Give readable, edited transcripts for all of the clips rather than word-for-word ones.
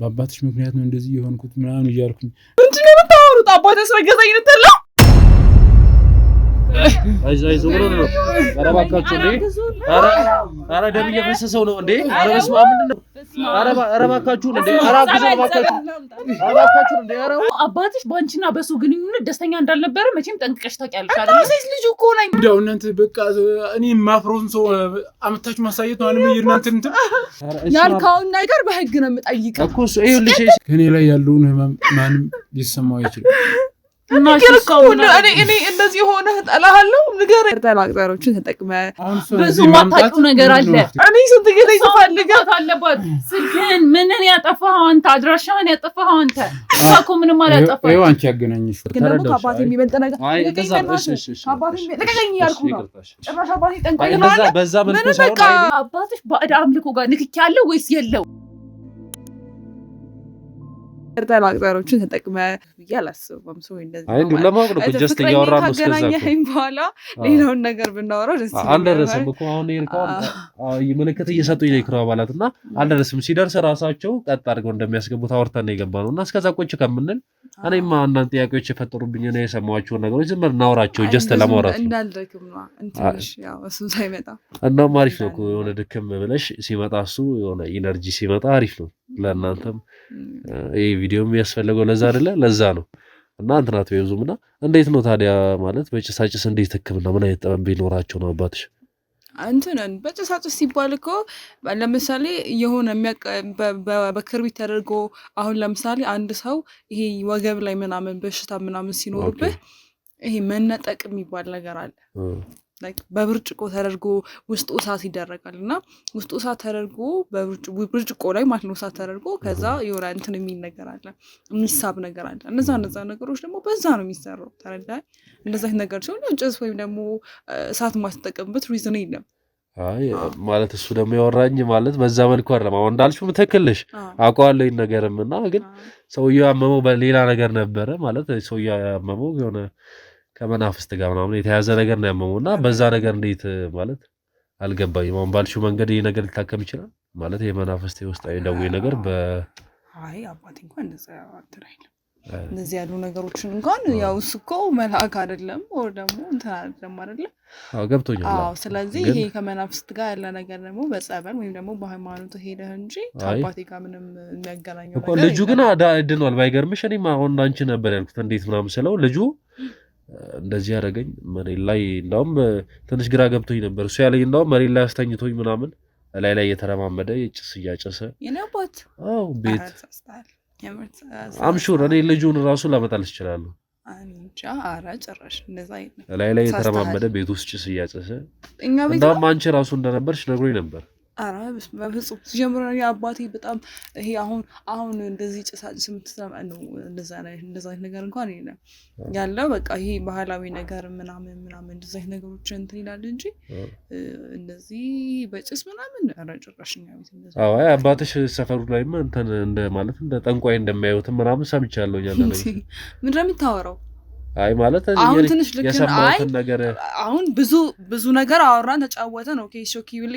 በአባትሽ ምክንያት ነው እንደዚህ የሆንኩት ምናምን እያልኩኝ ምንድነው የምታወሩት? አባትሽ አስረገዘኝ ልትል ነው? አይዞህ ነው አረባካችሁ እንዴ? አረ ደም እየፈሰሰው ነው እንዴ? አረ በስመ አብ ምንድነው? አረባካችሁ እንዴ? አረባካችሁ እንዴ? አባትሽ ባንቺና በሱ ግንኙነት ደስተኛ እንዳልነበረ መቼም ጠንቅቀሽ ታውቂያለሽ አይደል? ሴት ልጅ እኮ ነኝ። እንደው እናንተ በቃ እኔ ማፍሮን ሰው አመታችሁ ማሳየት ነው አለኝ። እናንተ እንትን ያልካውን ነገር በህግ ነው የምጠይቀው እኮ ይኸውልሽ፣ ከኔ ላይ ያለውን ህመም ማንም ሊሰማው አይችልም። እኔ እንደዚህ ሆነ ጠላሃለሁ ነገር ተላቅጠሮችን ተጠቅመ ብዙ ማታውቂው ነገር አለ። እኔ ስንት ጊዜ ስፈልጋት አለባት ስልክህን ምንን ያጠፋኸው አንተ፣ አድራሻህን ያጠፋኸው አንተ። እሷ እኮ ምንም አላጠፋችም። ይኸው አንቺ ያገናኝሽ ደግሞ ከአባቴ የሚበልጥ ነገር ተቀቀኝ ያልኩ ነው። ጭራሽ አባቴ ጠንቋይ ነው አለ። በዛ መልኩ ሳይሆን አባትሽ ባዕድ አምልኮ ጋር ንክኪ ያለው ወይስ የለው? ተላቅጠሮችን ተጠቅመ ብዬ አላስብም። ሰው እንደዚህ አይ እንደው ለማወቅ ነው ጀስት እያወራን ነው። ከገናኘኸኝ በኋላ ሌላውን ነገር ብናወራው ደስ ይላል። አልደረሰም እኮ አሁን ይልካው ምልክት እየሰጡኝ ነው ክራው ባላትና አልደረሰም። ሲደርስ ራሳቸው ቀጥ አድርገው እንደሚያስገቡት አወርተን ነው የገባነውና እስከዛ ቆጭ ከምንል እኔማ አንዳንድ ጥያቄዎች የፈጠሩብኝ ነው የሰማኋቸው ነገሮች ዝም ብለን እናወራቸው ጀስት ለማውራት ነው። እንዳልደክም ነው እንትንሽ ያው እሱ ሳይመጣ እና አሪፍ ነው እኮ የሆነ ድክም ብለሽ ሲመጣ እሱ የሆነ ኢነርጂ ሲመጣ አሪፍ ነው ለእናንተም። ይሄ ቪዲዮ የሚያስፈልገው ለዛ አይደለ? ለዛ ነው። እና እንትናት ወይዙምና እንዴት ነው ታዲያ ማለት በጭሳጭስ እንዴት ህክምና ምን አይነት ጠበብ ቢኖራቸው ነው አባትሽ? እንትነን በጭሳጭስ ሲባል እኮ ለምሳሌ የሆነ በክርቢት ተደርጎ አሁን ለምሳሌ አንድ ሰው ይሄ ወገብ ላይ ምናምን በሽታ ምናምን ሲኖርብህ ይሄ መነጠቅ የሚባል ነገር አለ። በብርጭቆ ተደርጎ ውስጡ እሳት ይደረጋል እና ውስጡ እሳት ተደርጎ በብርጭቆ ላይ ማለት ነው እሳት ተደርጎ ከዛ የሆነ እንትን የሚል ነገር አለ፣ የሚሳብ ነገር አለ። እነዛ ነገሮች ደግሞ በዛ ነው የሚሰራው። ተረዳኸኝ? እንደዛ ነገር ሲሆን ጭስ ወይም ደግሞ እሳት ማስጠቀምበት ሪዝን የለም። አይ ማለት እሱ ደግሞ ያወራኝ ማለት በዛ መልኩ አይደለም። አሁን እንዳልሽው ትክክልሽ አውቀዋለሁ ይሄን ነገርም እና ግን ሰውየው ያመመው በሌላ ነገር ነበረ ማለት ሰውየው ያመመው የሆነ ከመናፍስት ጋር ምናምን የተያዘ ነገር ነው ያመመውና በዛ ነገር እንዴት ማለት አልገባኝም። አሁን ባልሽው መንገድ ይሄ ነገር ሊታከም ይችላል ማለት የመናፍስት ውስጣዊ ደዌ ነገር አይ አባቴ እንኳን እንደዛ አትራይል እንደዚህ ያሉ ነገሮችን እንኳን ያው እሱ እኮ መልአክ አይደለም ወይ ደግሞ እንትን አይደለም አይደለ? አዎ ገብቶኛል። አዎ ስለዚህ ይሄ ከመናፍስት ጋር ያለ ነገር ደግሞ በጸበል ወይም ደግሞ በሃይማኖት ሄደህ እንጂ ከአባቴ ጋር ምንም የሚያገናኘው ነገር ልጁ ግን አድኗል። ባይገርምሽ እኔማ አሁን አንቺ ነበር ያልኩት እንዴት ምናምን ስለው ልጁ እንደዚህ ያደረገኝ መሬት ላይ እንደውም ትንሽ ግራ ገብቶኝ ነበር። እሱ ያለኝ እንደውም መሬት ላይ አስተኝቶኝ ምናምን ላይ እየተረማመደ ጭስ እያጨሰ የነባት አው ቤት አምሹር እኔ ልጁን ራሱ ላመጣልሽ እችላለሁ። አንቻ አራ ጭራሽ እንደዛ አይደለም። ላይ የተረማመደ ቤት ውስጥ ጭስ እያጨሰ እንደውም አንቺ ራሱ እንደነበርሽ ነግሮኝ ነበር። አራ በፍጹም ሲጀምር ነው አባቴ በጣም ይሄ አሁን እንደዚህ ጭሳጭስ የምትሰማ ነው እንደዛ ነገር እንኳን የለም ያለው በቃ ይሄ ባህላዊ ነገር ምናምን እንደዛ ነገሮች እንትን ይላል እንጂ እንደዚህ በጭስ ምናምን አራጭራሽኛ ቤት እንደዛ። አዎ አባትሽ ሰፈሩ ላይማ እንትን እንደ ማለት እንደ ጠንቋይ እንደማያዩት ምናምን ሰምቻለሁ ያለ ነገር ምን እንደምታወራው አይ ማለት አሁን ትንሽ ልክ ነገር አሁን ብዙ ነገር አወራን ተጫወተ ነው ኬስ ሾኪ ብለ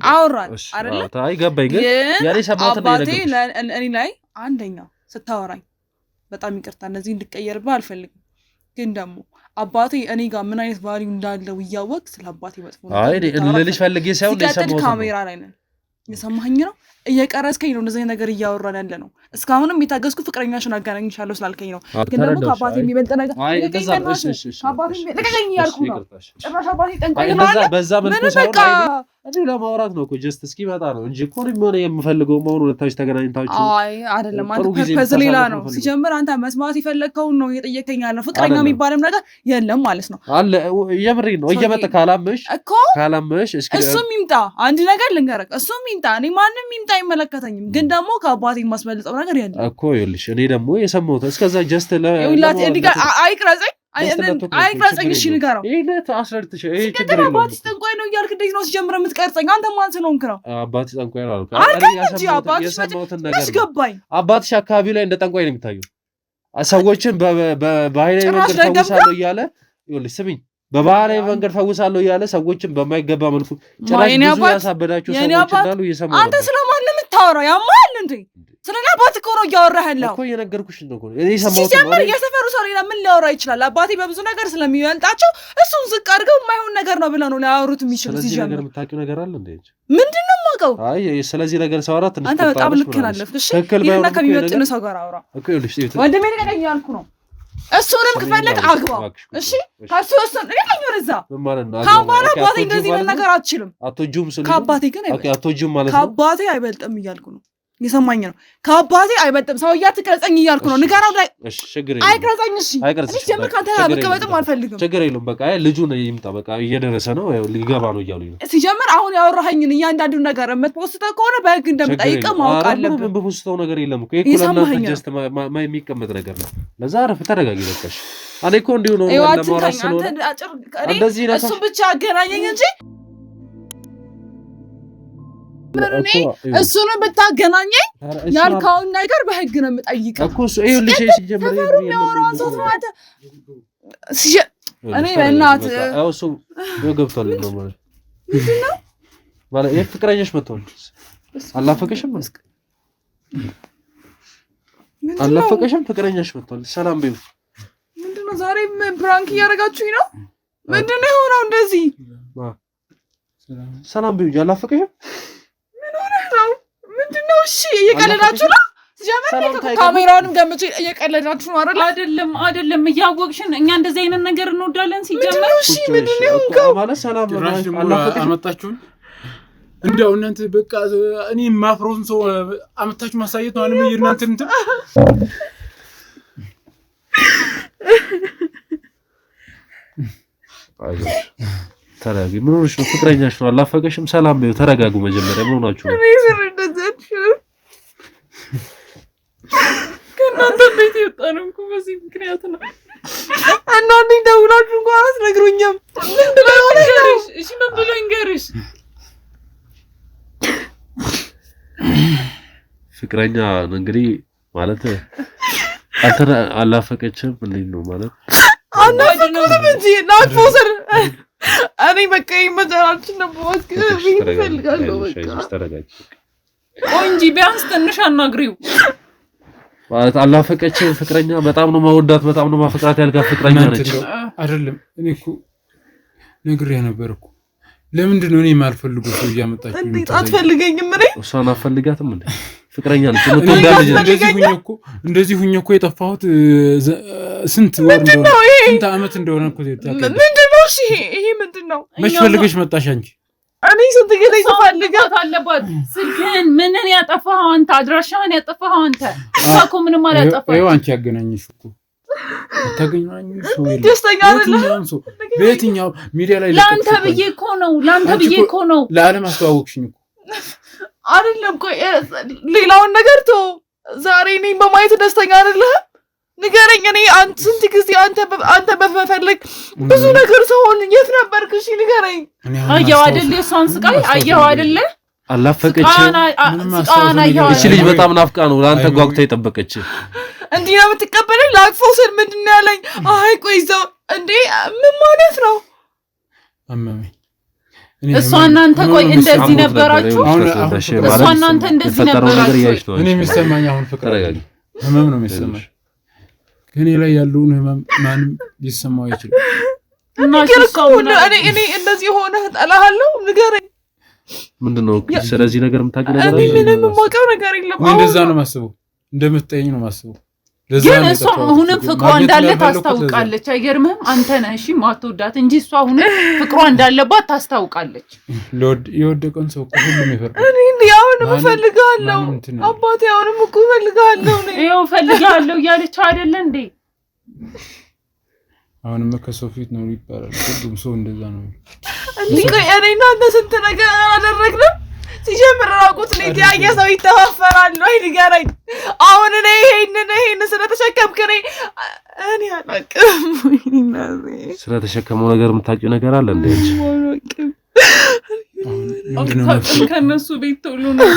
አወራን አይደለ? አይ ገባኝ። ግን ያኔ ሰማሁት ነው አባቴ እኔ ላይ አንደኛ ስታወራኝ በጣም ይቅርታ እንደዚህ እንድቀየርብህ አልፈልግም። ግን ደግሞ አባቴ እኔ ጋር ምን አይነት ቫልዩ እንዳለው እያወቅ ስለ አባቴ መጥፎ ነው አይ ልልሽ ፈልጌ ሳይሆን እንደሰማሁት ካሜራ ላይ ነን የሰማኸኝ ነው እየቀረስከኝ ነው እንደዚህ ነገር እያወራን ያለ ነው። እስካሁንም የታገስኩ ፍቅረኛሽን አገናኝሻለሁ ስላልከኝ ነው። ግን ደግሞ ከአባቴ የሚበልጥ ነገር አባቴ ለቀቀኝ ያልኩ ነው። ጭራሽ አባቴ ጠንቋይ ነው አለ። በዛ መልኩ ሳይሆን እንዴ ለማውራት ነው እኮ ጀስት እስኪመጣ ነው እንጂ እኮ ነው የምፈልገው መሆኑን ወጣች ተገናኝታችሁ። አይ አይደለም አንተ ፐርፐዝ ሌላ ነው። ሲጀምር አንተ መስማት ይፈልከውን ነው እየጠየቀኝ ያለው። ፍቅረኛ የሚባልም ነገር የለም ማለት ነው አለ። የምሬን ነው እየመጣ ካላመሽ እስኪ እሱም ይምጣ። አንድ ነገር ልንገርህ እሱም ይምጣ። እኔ ማንንም ይምጣ አይመለከተኝም። ግን ደግሞ ከአባቴ የማስመልጠው ነገር የለም እኮ ይኸውልሽ። እኔ ደግሞ የሰማሁት እስከዛ ጀስት አይቅረጸኝ እሺ ንገረው። ይሄ አስረድተሽ ይሄ ችግር የለም። አባትሽ ጠንቋይ ነው እያልክ እንዴት ነው ሲጀምር የምትቀርጸኝ? አንተ ማን ስለሆንክ ነው? አባትሽ ጠንቋይ ነው አልኩ። የሰማሁትን ነገር ገባኝ። አባትሽ አካባቢ ላይ እንደ ጠንቋይ ነው የሚታየው። ሰዎችን በባህላዊ መንገድ ፈውሳለሁ እያለ ይኸውልሽ ስሚኝ፣ በባህላዊ መንገድ ፈውሳለሁ እያለ ሰዎችን በማይገባ መልኩ ጭራሽ ብዙ ያሳበዳቸው ሰዎች እንዳሉ እየሰማሁ። አንተ ስለማን የምታወራው? ያማል እንዴ? ስለላ አባት እኮ ነው እያወራህ ያለው እኮ እየነገርኩሽ ነው እኮ እኔ ሰማሁት ማለት የሰፈሩ ሰው ሌላ ምን ሊያወራ ይችላል? አባቴ በብዙ ነገር ስለሚበልጣቸው እሱን ዝቅ አድርገው የማይሆን ነገር ነው ብለው ነው ሊያወሩት የሚችሉ። ስለዚህ ነገር የምታውቂው ነገር አለ እንዴ? ምንድነው የማውቀው? አይ ስለዚህ ነገር ሳወራ ትንሽ አንተ በጣም ልክ ነህ። እሺ ይሄን ከሚመጥን ሰው ጋር አውራ እኮ ይልሽ ወንድሜ ልቀቀኝ ያልኩ ነው። እሱንም ከፈለክ አግባው። እሺ ካሱ እሱን ልቀቀኝ ወደዛ ምን ማለት ነው? ከአባቴ አባቴ እንደዚህ ነገር አትችልም። አትወጂውም ስለዚህ ከአባቴ ግን አትወጂውም ማለት ነው። ከአባቴ አይበልጥም እያልኩ ነው። የሰማኝ ነው። ከአባቴ አይበልጥም። ሰውዬ አትቀርጸኝ እያልኩ ነው። ንገረው ላይ እሺ ችግር የለም። አይቀርጸኝ። እሺ እኔ ጀምር ካንተ መቀበጥም አልፈልግም። ችግር የለም። በቃ ልጁ ነው ይምጣ። በቃ እየደረሰ ነው ሊገባ ነው እያሉኝ ነው። ሲጀምር አሁን ያወራኸኝን እያንዳንዱ ነገር የምትፖስተው ከሆነ በህግ እንደምጠይቅ ማወቅ አለብን። ምን በፖስተው ነገር የለም እኮ ይኩለና ጀስት የሚቀመጥ ነገር ነው። ለዛ አረፍ ተረጋጊ በቃሽ። እኔ እኮ እንዲሁ ነው እንደማወራሽ ስለሆነ እንደዚህ ነው። እሱ ብቻ አገናኘኝ እንጂ እሱን ብታገናኘኝ ያልከውን ነገር በህግ ነው የምጠይቀው እኮ። እሱ ይኸውልሽ ሲጀምር የሚያወራውን ሰው ማለት እኔ በእናት እሱ ገብቷል ነው ማለት ምንድነው ማለት የፍቅረኛሽ መጥቷል። አላፈቀሽም አላፈቀሽም ፍቅረኛሽ መጥቷል። ሰላም በይው። ምንድነው ዛሬ ፕራንክ እያደረጋችሁኝ ነው? ምንድነው የሆነው እንደዚህ? ሰላም በይው። አላፈቀሽም ምንድነው? እሺ እየቀለዳችሁ ነው? ጀመረ ካሜራውንም ገምቼ እየቀለዳችሁ ነው አይደል? አይደለም እያወቅሽን እኛ እንደዚህ አይነት ነገር እንወዳለን ሲጀመር። እሺ ምንድነው ማለት ሰላም አመጣችሁን? እንደው እናንተ በቃ እኔ ማፍሮን ሰው አመጣችሁ ማሳየት ነው አይደል? እናንተ እንትን ተረጋጊ። ምን ሆነሽ ነው? ፍቅረኛሽ ነው አላፈቀሽም? ሰላም በይው። ተረጋጉ መጀመሪያ። ምን ሆናችሁ ነው? ከእናንተ ቤት የወጣነው እኮ በዚህ ምክንያት ነው። አንዳንዴ ደውላችሁ እንኳን አትነግሩኝም። እሺ ምን ብሎ ይንገርሽ? ፍቅረኛ እንግዲህ ማለት አላፈቀችም እንዴት ነው ማለት አናፈቀችም እንጂ ናፎሰር እኔ በቃ ይመጣላችሁ ነው ቦክ ይፈልጋለሁ። በቃ ተረጋጊ እንጂ ቢያንስ ትንሽ አናግሪው ማለት አላፈቀችም። ፍቅረኛ በጣም ነው ማወዳት በጣም ነው ማፈቅራት ያልጋ ፍቅረኛ ነች አይደለም። እኔ እኮ ነግሬ ነበር እኮ ለምንድን ነው እኔ የማልፈልገው ሰው እያመጣችሁ እንዴ? አትፈልገኝም? እኔ እሷን አፈልጋትም እንዴ? ፍቅረኛ ነች የምትወዳለች። እንደዚህ ሁኜ እኮ የጠፋሁት ስንት ወር ነው ስንት አመት እንደሆነ እኮ ታውቃለህ። ምንድነው? እሺ ይሄ ምንድነው? መች ፈልገሽ መጣሽ አንቺ? እኔ ስንት ጊዜ ተፈልጋት አለባት። ስልክህን ምንን ያጠፋኸው አንተ? አድራሻህን ያጠፋኸው አንተ። እሷ እኮ ምንም አላጠፋችም። ይኸው አንቺ ያገናኝሽ እኮ አታገናኝሽ ሰው የለም። ደስተኛ አይደለም ሰው በየትኛው ሚዲያ ላይ ላንተ ብዬ እኮ ነው ለዓለም አስተዋወቅሽኝ እኮ አይደለም። ቆይ ሌላውን ነገር ተው። ዛሬ እኔን በማየት ደስተኛ አይደለህ? ንገረኝ። እኔ ስንት ጊዜ አንተ በመፈለግ ብዙ ነገር ሰውን የት ነበርክ? እሺ ንገረኝ። አየኸው አይደል የእሷን ስቃይ አየኸው አይደል? አላፈቀችም። እቺ ልጅ በጣም ናፍቃ ነው ለአንተ ጓጉታ የጠበቀች። እንዲህ ነው የምትቀበለኝ? ላቅፎው ስል ምንድን ነው ያለኝ? አይ ቆይ እዛው እንዴ ምን ማለት ነው? አመመኝ። እሷ እናንተ ቆይ እንደዚህ ነበራችሁ? እሷ እናንተ እንደዚህ ነበራችሁ? እኔ የሚሰማኝ አሁን ፍቅር ህመም ነው የሚሰማኝ። ከኔ ላይ ያለውን ህመም ማንም ሊሰማው አይችልም። እኔ እንደዚህ ሆነ እጠላሃለሁ? ንገረኝ። ምንድነው? ስለዚህ ነገር የምታውቂው ነገር አለ? ምንም የማውቀው ነገር የለም። እንደዛ ነው የማስበው፣ እንደምትጠይኝ ነው የማስበው። ግን እሷ አሁንም ፍቅሯ እንዳለ ታስታውቃለች። አይገርምህም? አንተ ነህ እሺ ማትወዳት እንጂ እሷ አሁንም ፍቅሯ እንዳለባት ታስታውቃለች። የወደቀን ሰው እኮ ሁሉም ይፈርዳል። እኔ አሁንም እፈልግሃለሁ አባቴ፣ አሁንም እኮ እፈልግሃለሁ። ይኸው እፈልግሃለሁ እያለች አይደለ እንዴ? አሁንም ከሰው ፊት ነው ይባላል። ሁሉም ሰው እንደዛ ነው። እኔ እናንተ ስንት ነገር አደረግንም። ሲጀምር ራቁት ነው ያየ ሰው ይተፋፈራል ነው ንገረኝ። አሁን እኔ ይሄን ስለተሸከምክ እኔ አላውቅም። ስለተሸከመው ነገር የምታውቂው ነገር አለ እንዴ? ከነሱ ቤት ቶሎ ነው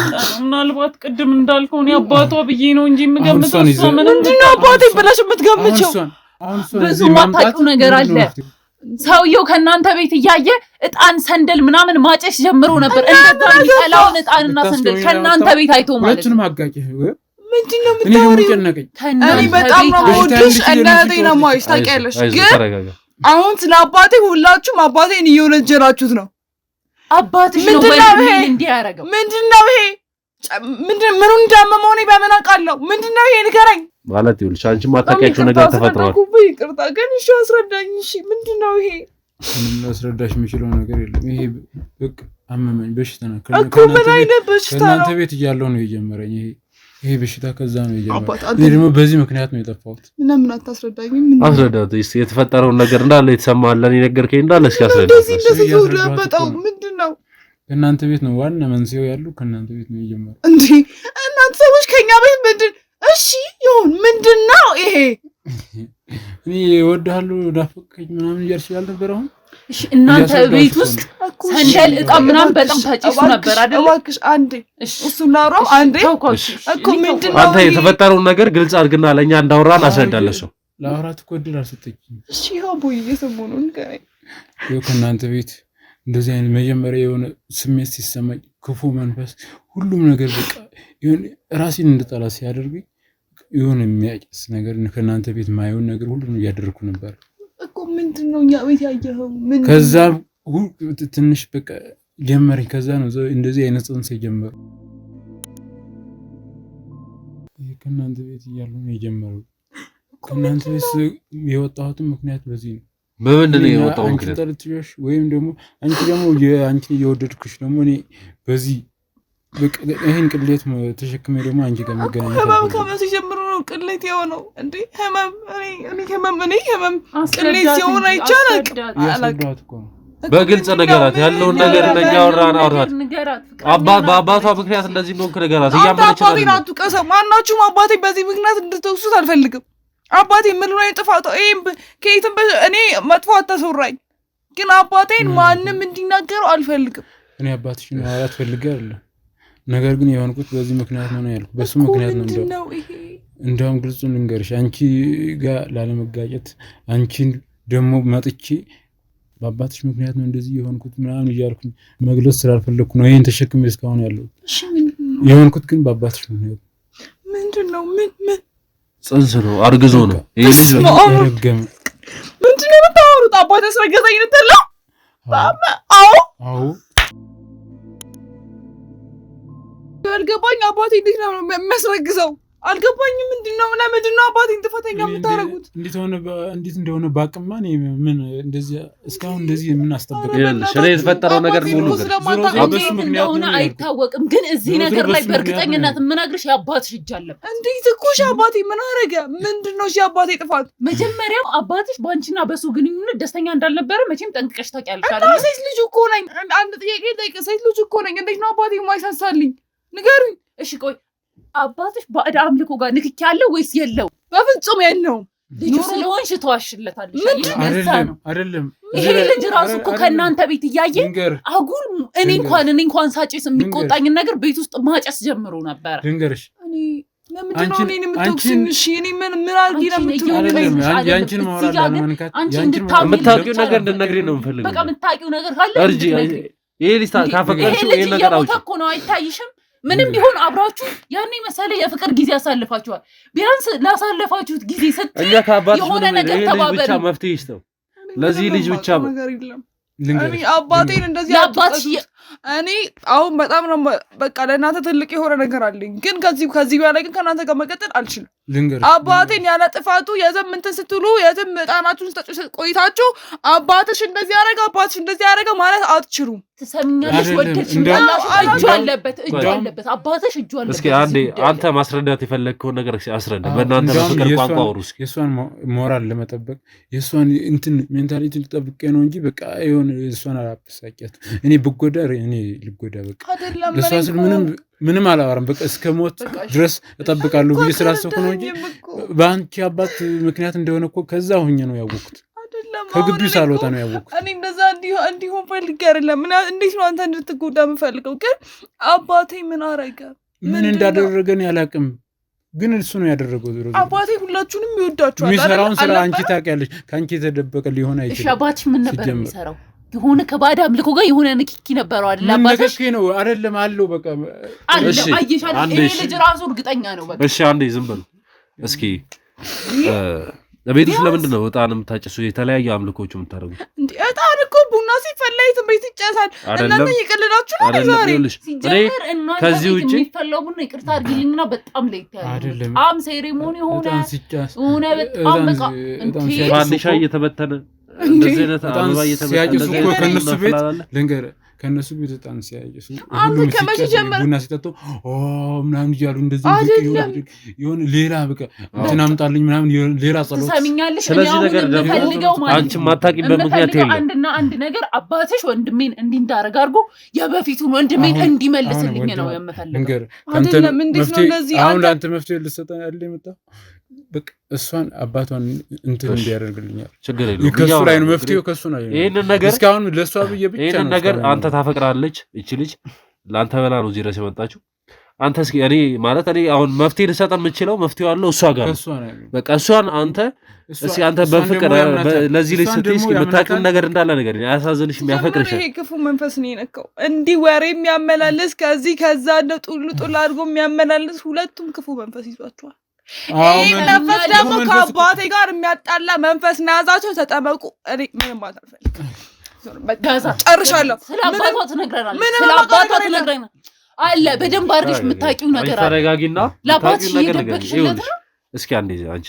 ምናልባት ቅድም እንዳልከው ነው አባቷ ብዬ ነው እንጂ የምገምተው እሷ ምንም ነው አባቴ ብለሽ የምትገምጪው ብዙ ማታውቂው ነገር አለ። ሰውየው ከናንተ ቤት እያየ እጣን ሰንደል ምናምን ማጨስ ጀምሮ ነበር እንደዛ ይጣላውን እጣንና ሰንደል ከናንተ ቤት አይቶ ማለት ሁለቱንም አጋጭ ምንድነው የምታወሪው እኔ በጣም ነው ወድሽ እናቴ ነው ማይስ ታውቂያለሽ ግን አሁን ስለ አባቴ ሁላችሁም አባቴን እየወነጀላችሁት ነው አባትሽ ነው በእንዴ እንዲያረጋው ምንድነው ይሄ ምኑን እንዳመመው ነው በምን አውቃለሁ ምንድነው ይሄ ንገረኝ ማለት ይኸውልሽ አንቺ ማታውቂያቸው ነገር ተፈጥሯል ይቅርታ ግን እሺ አስረዳኝ እሺ ምንድነው ይሄ ምን አስረዳሽ የምችለው ነገር የለም ይሄ በቃ አመመኝ በሽታ ነው እኮ ምን አይነት በሽታ ነው እናንተ ቤት እያለሁ ነው የጀመረኝ ይሄ በሽታ ከዛ ነው የጀመረው ደግሞ በዚህ ምክንያት ነው የጠፋሁት ምን አታስረዳኝም አስረዳት እስኪ የተፈጠረውን ነገር እንዳለ የተሰማለን የነገርከኝ እንዳለ እስኪ አስረዳት በጣም ምንድነው እናንተ ቤት ነው ዋና መንስኤው ያለው ከእናንተ ቤት ነው የጀመረው እንዴ እናንተ ሰዎች ከኛ ቤት ምንድን እሺ ይሁን ምንድነው ይሄ እኔ እወድሃለሁ ዳፈቀኝ ምናምን እያልሽ ያልነበር አሁን እሺ እናንተ ቤት ውስጥ ሰንደል እጣ ምናምን በጣም ታጭሱ ነበር አይደል እባክሽ አንዴ እሱን ላውራው አንዴ እኮ ምንድነው አንተ የተፈጠረውን ነገር ግልጽ አድርግና ለኛ እንዳወራን አስረዳለሽ ለአውራት እኮ እድል አልሰጠችኝም እሺ አቦዬ የሰሞኑን ንገረኝ ከእናንተ ቤት እንደዚህ አይነት መጀመሪያ የሆነ ስሜት ሲሰማኝ ክፉ መንፈስ ሁሉም ነገር በቃ ይሁን ራሴን እንድጠላ ሲያደርጉኝ ይሁን የሚያጭስ ነገር ከእናንተ ቤት ማየውን ነገር ሁሉንም እያደረኩ ነበር እኮ ምንድነው እኛ ቤት ያየኸው ምን ከዛ ትንሽ በቃ ጀመረኝ ከዛ ነው እንደዚህ አይነት ጽንስ የጀመረው ከእናንተ ቤት እያለሁ ነው የጀመረው ከእናንተ ቤት የወጣሁትን ምክንያት በዚህ ነው በምንድን ነው የወጣው ምክንያት አንቺ ወይም ደግሞ አንቺ ደግሞ አንቺ እየወደድኩሽ ደግሞ እኔ በዚህ በቃ ይሄን ቅሌት ተሸክሜ ደግሞ አንቺ ጋር መገናኘት ህመም ከመቼ ጀምሮ ነው ቅሌት የሆነው እንዴ ህመም እኔ ህመም ቅሌት ሲሆን አይቻልም ያስረዳት እኮ ነው በግልጽ ነገራት ያለውን ነገር እንደኛ ወራና አውራት በአባቷ ምክንያት እንደዚህ ነው ነገራት እያመነች ነው አባቴን አትቀሰም ማናችሁም አባቴ በዚህ ምክንያት እንድትወቅሱት አልፈልግም አባቴ ምን ነው የጥፋቱ ከየትም እኔ መጥፎ አታሰራኝ ግን አባቴን ማንንም እንዲናገረው አልፈልግም እኔ አባትሽ ነው አራት ፈልገ አይደል ነገር ግን የሆንኩት በዚህ ምክንያት ነው ያልኩት በሱ ምክንያት ነው እንደውም ግልጹን ልንገርሽ አንቺ ጋር ላለመጋጨት አንቺን ደግሞ መጥቼ በአባትሽ ምክንያት ነው እንደዚህ የሆንኩት ምናምን እያልኩኝ መግለጽ ስላልፈለኩ ነው ይሄን ተሸክሜ እስካሁን ያለው እሺ የሆንኩት ግን በአባትሽ ምክንያት ምንድነው ምን ጽንስ ነው አርግዞ ነው ይሄ ረገም ምንድነው የምታወሩት አባቴ አስረገዘኝ ልትለው አዎ አልገባኝ አባቴ እንዴት ነው የሚያስረግዘው አልገባኝም ምንድነው ለምንድነው አባቴን ጥፋተኛ የምታረጉት እንዴት እንደሆነ ባቅማ ምን እንደዚህ እስካሁን እንደዚህ ምን አስጠብቀኝ እኔ የተፈጠረው ነገር ሙሉ እንደሆነ አይታወቅም ግን እዚህ ነገር ላይ በእርግጠኝነት የምነግርሽ የአባትሽ እጅ አለበት እንዴት እኮ አባቴ ምን አረገ ምንድነው አባቴ ጥፋት መጀመሪያው አባትሽ ባንቺና በሱ ግንኙነት ደስተኛ እንዳልነበረ መቼም ጠንቅቀሽ ታውቂያለሽ አይደል ሴት ልጅ እኮ ነኝ አንድ ጥያቄ ጠይቀ ሴት ልጅ እኮ ነኝ እንዴት ነው አባቴ የማይሳሳልኝ ንገሩኝ እሺ ቆይ አባትሽ ባዕድ አምልኮ ጋር ንክኪ ያለው ወይስ የለው በፍጹም የለውም ልጅ ስለሆንሽ ተዋሽለታለሽ አይደለም ይሄ ልጅ ራሱ እኮ ከእናንተ ቤት እያየ አጉል እኔ እንኳን ሳጭስ የሚቆጣኝ ነገር ቤት ውስጥ ማጨስ ጀምሮ ነበር ድንገርሽ ለምንድነው እኔን የምትወቅሱኝ እሺ እኔ ምን አድርጌ ነው የምትወቅሱኝ ያንቺን ማውራት ለማንካት የምታውቂው ነገር እንድትነግሪኝ ነው የምፈልገው በቃ የምታውቂው ነገር ካለ እርጂ ይሄ ሊስታ ካፈቀርሽው ይሄን ነገር አውጪ እኮ ነው አይታይሽም ምንም ቢሆን አብራችሁ ያኔ መሰለ የፍቅር ጊዜ አሳልፋችኋል ቢያንስ ላሳለፋችሁት ጊዜ ስትይ የሆነ ነገር ተባበሩ ብቻ መፍትሄ ይስጠው ለዚህ ልጅ ብቻ እኔ አባቴን እንደዚህ አባትሽ እኔ አሁን በጣም ነው በቃ ለእናንተ ትልቅ የሆነ ነገር አለኝ ግን ከዚህ በኋላ ግን ከእናንተ ጋር መቀጠል አልችልም አባቴን ያለ ጥፋቱ የትም እንትን ስትሉ የትም ዕጣናችሁን ስትጠጡ ቆይታችሁ አባትሽ እንደዚህ ያደረገ ማለት አትችሉም ትሰምኛለሽ ወደድሽም እጁ አለበት አባትሽ እጁ አለበት እስኪ አንዴ አንተ ማስረዳት የፈለግከውን ነገር አስረዳ በእናንተ በፍቅር ቋንቋ አውሩ እስኪ የእሷን ሞራል ለመጠበቅ የእሷን እንትን ሜንታሊቲ ልጠብቄ ነው እንጂ በቃ የሆነ የእሷን አላበሳቂያት እኔ ብጎዳ እኔ ልጎዳ በቃ ለእሷ ስል ምንም አላወራም በቃ እስከ ሞት ድረስ እጠብቃለሁ ብዬ ስላሰብኩ ነው እንጂ በአንቺ አባት ምክንያት እንደሆነ እኮ ከዛ ሆኜ ነው ያወቅኩት ከግቢው ሳልወጣ ነው ያወቅኩት እኔ እንደዛ እንዲሆን ፈልጌ አይደለም እንዴት ነው አንተ እንድትጎዳ የምፈልገው ግን አባቴ ምን አረገ ምን እንዳደረገን ያላቅም ግን እሱ ነው ያደረገው። ዞሮ አባቴ ሁላችሁንም ይወዳችኋል። የሚሰራውን ስራ አንቺ ታውቂያለሽ። ከአንቺ የተደበቀ ሊሆን አይችልም። እሺ አባትሽ ምን ነበር የሚሰራው? የሆነ ከባዕድ አምልኮ ጋር የሆነ ንክኪ ነበረው አይደል? አባትሽ ነው አይደለም አለው። በቃ እሺ አይሻል። ይሄ ልጅ ራሱ እርግጠኛ ነው። በቃ እሺ አንዴ ዝም በሉ እስኪ። ለቤትሽ ለምንድን ነው እጣን የምታጨሱ? የተለያዩ አምልኮች የምታደርጉት እንዴ? እጣን እኮ ቡና ሲፈላ የትም ቤት ይጨሳል። እናንተ ይቀልላችሁ ነው ዛሬ። ሲጀመር እና ከዚህ ውጪ የሚፈላው ቡና ይቅርታ አድርጊልኝና በጣም ለይት ያለው በጣም ሴሬሞኒ ሆነ ሆነ በጣም በቃ እንዴ ፋንዲሻ እየተበተነ እንደዚህ አይነት አበባ እየተበተነ ከነሱ ቤት ልንገር ከነሱ ቤት እጣን ሲያጨሱ ሁሉም ሲጨምር ቡና ሲጠጡ ምናምን እያሉ እንደዚህ ይሁን ሌላ በቃ እንትን አምጣልኝ ምናምን ሌላ ጸሎት ሰሚኛለሽ። ስለዚህ ነገር ደግሞ አንቺ ማታቂበት ምክንያት የለም። አንድና አንድ ነገር አባትሽ ወንድሜን እንዲንዳረግ አድርጎ የበፊቱን ወንድሜን እንዲመልስልኝ ነው የምፈልገው። አይደለም እንዴት ነው ለዚህ አሁን ለአንተ መፍትሄ ልትሰጠን ያለ የመጣው በቃ እሷን አባቷን እንትን እንዲያደርግልኛል። ችግር የለውም። ከሱ ላይ ነው መፍትሄው፣ ከሱ ነው። ይሄንን ነገር እስካሁን ለሷ ብዬ ብቻ ይሄንን ነገር አንተ ታፈቅራለች እቺ ልጅ ለአንተ በላ ነው እዚህ ድረስ የመጣችው። አንተ እስኪ እኔ ማለት እኔ አሁን መፍትሄ ልሰጥ የምችለው መፍትሄው አለው እሷ ጋር ነው። በቃ እሷን አንተ እስኪ አንተ በፍቅር ለዚህ ልጅ ስትይ እስኪ የምታውቂው ነገር እንዳለ ነገር አያሳዝንሽ? የሚያፈቅርሽ ይሄ ክፉ መንፈስ ነው የነካው። እንዲህ ወሬ የሚያመላልስ ከዚህ ከዛ እንደ ጡል ጡል አድርጎ የሚያመላልስ ሁለቱም ክፉ መንፈስ ይዟቸዋል። ይሄ መንፈስ ደግሞ ከአባቴ ጋር የሚያጣላ መንፈስ ነው ያዛቸው። ተጠመቁ። እኔ ምንም አልፈልግም። ጨርሻለሁ። ስለ አባቷ ትነግረናለች። አለ በደንብ አድርገሽ የምታውቂው ነገር አለ። ተረጋጊና ለአባትሽ እየደበቅሽለት ነው። እስኪ አንዴ አንቺ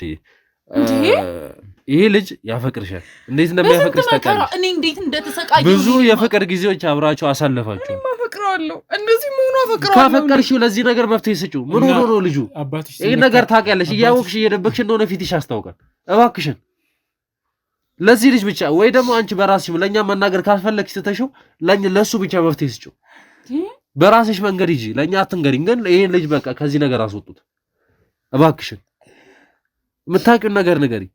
ይሄ ልጅ ያፈቅርሻል። እንዴት እንደሚያፈቅርሽ ታውቂያለሽ? እኔ እንዴት እንደተሰቃየሁ ብዙ የፍቅር ጊዜዎች አብራችሁ አሳለፋችሁ። እኔ አፈቅረዋለሁ። እንደዚህ መሆኑ አፈቅረዋለሁ። ካፈቀርሽው ለዚህ ነገር መፍትሄ ስጪው። ምን ሆኖ ነው ልጁ? ይሄ ነገር ታውቂያለሽ። እያወቅሽ እየደበቅሽ እንደሆነ ፊትሽ ያስታውቃል። እባክሽን ለዚህ ልጅ ብቻ ወይ ደግሞ አንቺ በራስሽ ለኛ መናገር ካልፈለግሽ ትተሽው ለሱ ብቻ መፍትሄ ስጪው። በራስሽ መንገድ ሂጂ፣ ለኛ አትንገሪኝ። ግን ይሄን ልጅ በቃ ከዚህ ነገር አስወጡት እባክሽን። የምታውቂውን ነገር ንገሪ።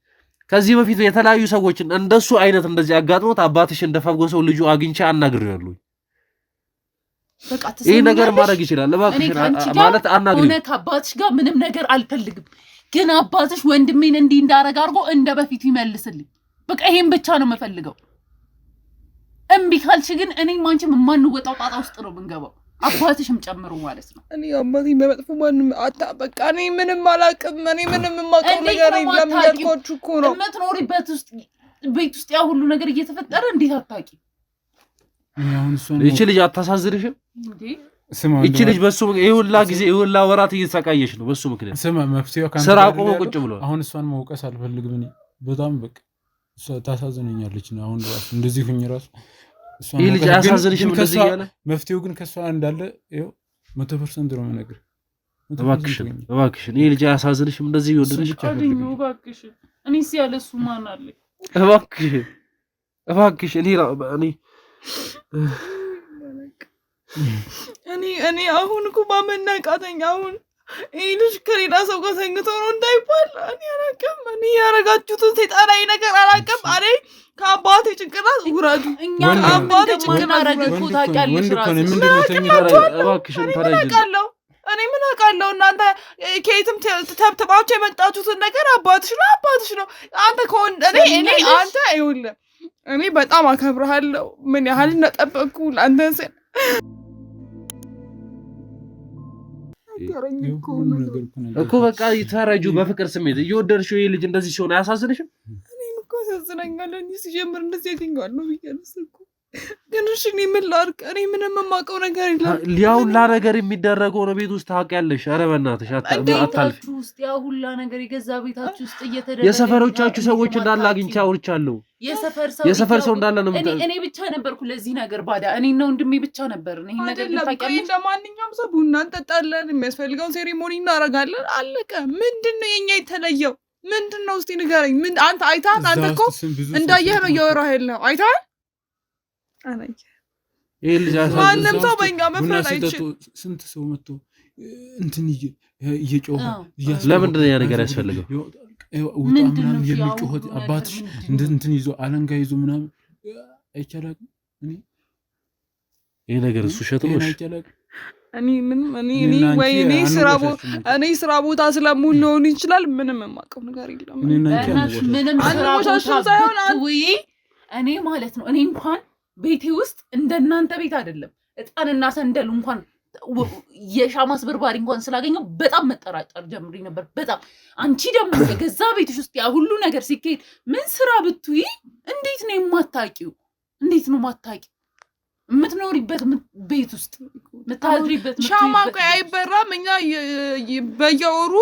ከዚህ በፊት የተለያዩ ሰዎችን እንደሱ አይነት እንደዚህ አጋጥሞት አባትሽ እንደፈወሰው ልጁ አግኝቼ አናግሬዋለሁ። በቃ ይሄ ነገር ማድረግ ይችላል። እባክሽን ማለት አናግሪ። ሆነ ከአባትሽ ጋር ምንም ነገር አልፈልግም። ግን አባትሽ ወንድሜን እንዲህ እንዳረጋ አድርጎ እንደ በፊቱ ይመልስልኝ። በቃ ይሄን ብቻ ነው የምፈልገው። እምቢ ካልሽ ግን እኔም አንቺም የማንወጣው ጣጣ ውስጥ ነው የምንገባው፣ አባትሽም ጨምሮ ማለት ነው። እኔ አባቴ በመጥፎ ማንም በቃ እኔ ምንም አላውቅም። እኔ ምንም የማውቀው ነገር የለም። ያልኳችሁ እኮ ነው የምትኖሪበት ውስጥ ቤት ውስጥ ያ ሁሉ ነገር እየተፈጠረ እንዴት አታውቂ? ይቺ ልጅ አታሳዝንሽም? ይቺ ልጅ በሱ ይሁላ ጊዜ ይሁላ ወራት እየተሰቃየሽ ነው በሱ ምክንያት። ስማ መፍትሄው ስራ ቆሞ ቁጭ ብሎ አሁን እሷን መውቀስ አልፈልግም። እኔ በጣም በቃ እሷ ታሳዝነኛለች ነው አሁን ራሱ እንደዚህ ሁኝ ራሱ ይሄ ልጅ አያሳዝንሽም? እንደዚህ ያለ መፍትሄው ግን ከሷ እንዳለ ይኸው 100% ነው የምነግርህ። እባክሽን ይሄ ልጅ አያሳዝንሽም? እንደዚህ ይወድልሽ አድርጉ እባክሽን። እኔስ ያለሱ ማን አለ? እባክሽ እኔ አሁን እኮ ማመናቃተኛ አሁን ይሄ ልጅ ከሌላ ሰው ጋር ተኝቶ ነው እንዳይባል እኔ አላውቅም። እኔ ያረጋችሁትን ሰይጣናዊ ነገር አላውቅም። እኔ ከአባቴ ጭንቅላት ውረዱ። እኛ አባቴ ጭንቅላት አረጋግኩ ታውቂያለሽ። እባክሽን ተረጋጊ። እኔ ምን አውቃለሁ? እናንተ ከየትም ተብትባችሁ የመጣችሁትን ነገር አባትሽ ነው። አንተ ከወንድ እኔ አንተ ይኸውልህ እኔ በጣም አከብርሃለሁ። ምን ያህል እንደጠበቅኩ ለአንተ ስል እኮ በቃ ይተረጁ በፍቅር ስሜት እየወደድሽው ይሄ ልጅ እንደዚህ ሲሆን አያሳዝንሽም? እኔም እኮ ያሳዝነኛል። እኔ ሲጀምር እንደዚህ ያገኘዋል ነው ብያለሁ። ግን እሺ እኔ ምን ላድርግ? እኔ ምንም የማውቀው ነገር የለም። ሊያውላ ነገር የሚደረገው ነው ቤት ውስጥ ታውቂያለሽ። ኧረ በእናትሽ አታልፊ። ውስጥ ያ ሁላ ነገር የገዛ ቤታችሁ ውስጥ እየተደረገ የሰፈሮቻችሁ ሰዎች እንዳለ አግኝቼ አውርቻለሁ። የሰፈር ሰው እንዳለ ነው። እኔ ብቻ ነበርኩ ለዚህ ነገር ባዳ እኔ ነው ወንድሜ ብቻ ነበር። እኔ ነገር ታውቂያለሽ። ለማንኛውም ሰው ቡና እንጠጣለን፣ የሚያስፈልገውን ሴሪሞኒ እናደርጋለን። አለቀ። ምንድነው የኛ የተለየው? ምንድነው? እስቲ ንገረኝ። ምን አንተ አይተሃል? አንተ እኮ እንዳየህ ነው እያወራህ ያለው። አይተሃል? ይሄ ልጅ ማንም ሰው በእኛ መፍረድ አይችልም። ስንት ሰው መጥቶ እንትን እየጮኸ ለምንድን ነው ያ ነገር ያስፈልገው? ምናምን የሚጮኸው አባትሽ እንትን ይዞ አለንጋ ይዞ ምናምን አይቻላል። ይሄ ነገር እሱ ሸጥሎሽ እኔ ስራ ቦታ ስለሙሉ ሊሆን ይችላል። ምንም የማውቀው ነገር የለም። ምንም አንወሻሽም ሳይሆን እኔ ማለት ነው እኔ እንኳን ቤቴ ውስጥ እንደናንተ ቤት አይደለም እጣንና ሰንደል እንኳን የሻማ ስብርባሪ እንኳን ስላገኘው በጣም መጠራጠር ጀምሪ ነበር። በጣም አንቺ ደግሞ የገዛ ቤትሽ ውስጥ ያ ሁሉ ነገር ሲካሄድ ምን ስራ ብትይ እንዴት ነው የማታውቂው? እንዴት ነው የማታውቂው? የምትኖሪበት ቤት ውስጥ የምታድሪበት ሻማ ቆይ አይበራም። እኛ በየወሩ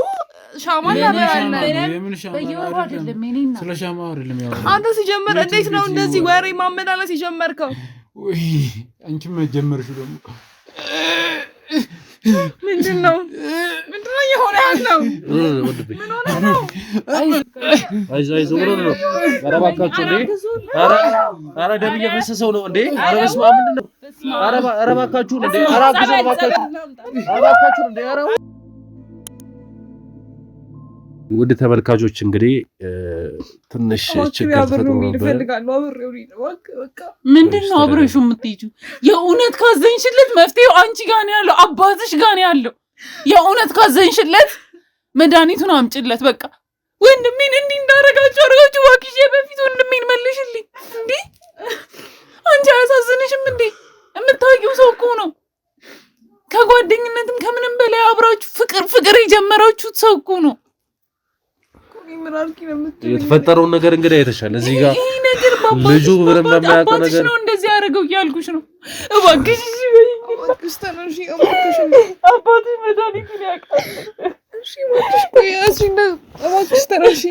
ሻማ እናበራለን። በየወሩ አይደለም እኔና ስለ ሻማ አይደለም ያው አንተ ሲጀምር እንዴት ነው እንደዚህ ወሬ ማመላለስ የጀመርከው? ወይ አንቺም መጀመርሽ ደግሞ ምንድነው የሆነ ያለው? ምን ሆነ ነው? አይዞህ ብሎ ነው። ኧረ እባካችሁ እንዴ! ኧረ ደም እየፈሰሰው ነው እንዴ! ኧረ በስመ አብ ምንድነው? ኧረ እባካችሁ እንዴ! ኧረ እባካችሁ እንዴ! ኧረ ውድ ተመልካቾች እንግዲህ ትንሽ ችግር ተፈጥሮ ነበር። ምንድነው አብረሹ የምትይጂው? የእውነት ካዘንሽለት መፍትሄው አንቺ ጋር ነው ያለው፣ አባትሽ ጋር ነው ያለው። የእውነት ካዘንሽለት መድኃኒቱን አምጪለት። በቃ ወንድሜን እንዲህ እንዳረጋችሁ አርጋችሁ ዋክሽ በፊት ወንድሜን መልሽልኝ። እንዴ አንቺ አያሳዝንሽም እንዴ? የምታውቂው ሰው እኮ ነው። ከጓደኝነትም ከምንም በላይ አብራችሁ ፍቅር የጀመራችሁት ሰው እኮ ነው። የተፈጠረውን ነገር እንግዲህ አይተሻል። እዚህ ጋር ልጁ ምንም በማያውቀው ነገር ነው እንደዚህ ያደረገው እያልኩሽ ነው። እባክሽ እባክሽ ተነሺ፣ እባክሽ አባትሽ መድኃኒቱን ያውቃል። እሺ እባክሽ ቆይ፣ እባክሽ ተነሺ፣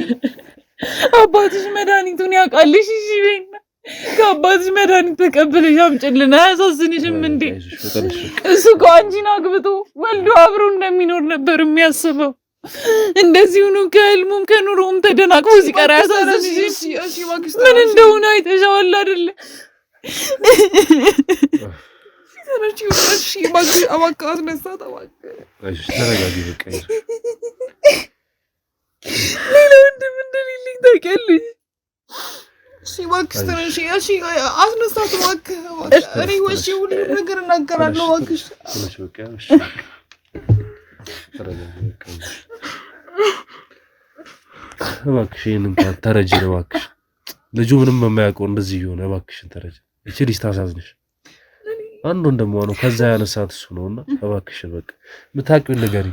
አባትሽ መድኃኒቱን ያውቃል። እሺ በይና ከአባትሽ መድኃኒት ተቀብለሽ አምጪልን። አያሳዝንሽም እንዴ? እሱ እኮ አንቺን አግብቶ ወልዶ አብሮ እንደሚኖር ነበር የሚያስበው። እንደዚህ ሆኖ ከህልሙም ከኑሮም ተደናቅፎ ሲቀር ያሳዝንሽ። ምን እንደሆነ አይተሻል አይደለ? ሌላ ወንድም እንደሌለኝ ታውቂያለሽ። እባክሽ ተነሺ፣ አስነሳት እባክህ። እኔ ሁሉም ነገር እናገራለሁ እባክሽ። እባክሽ ይሄንን ተረጂ ነው እባክሽ። ልጁ ምንም የማያውቀው እንደዚህ ይሆነ እባክሽን ተረጂ። እቺ ልጅ ታሳዝንሽ። አንድ ወንድም ነው ከዛ ያነሳት እሱ ነውና እባክሽን በቃ የምታውቂውን ንገሪ።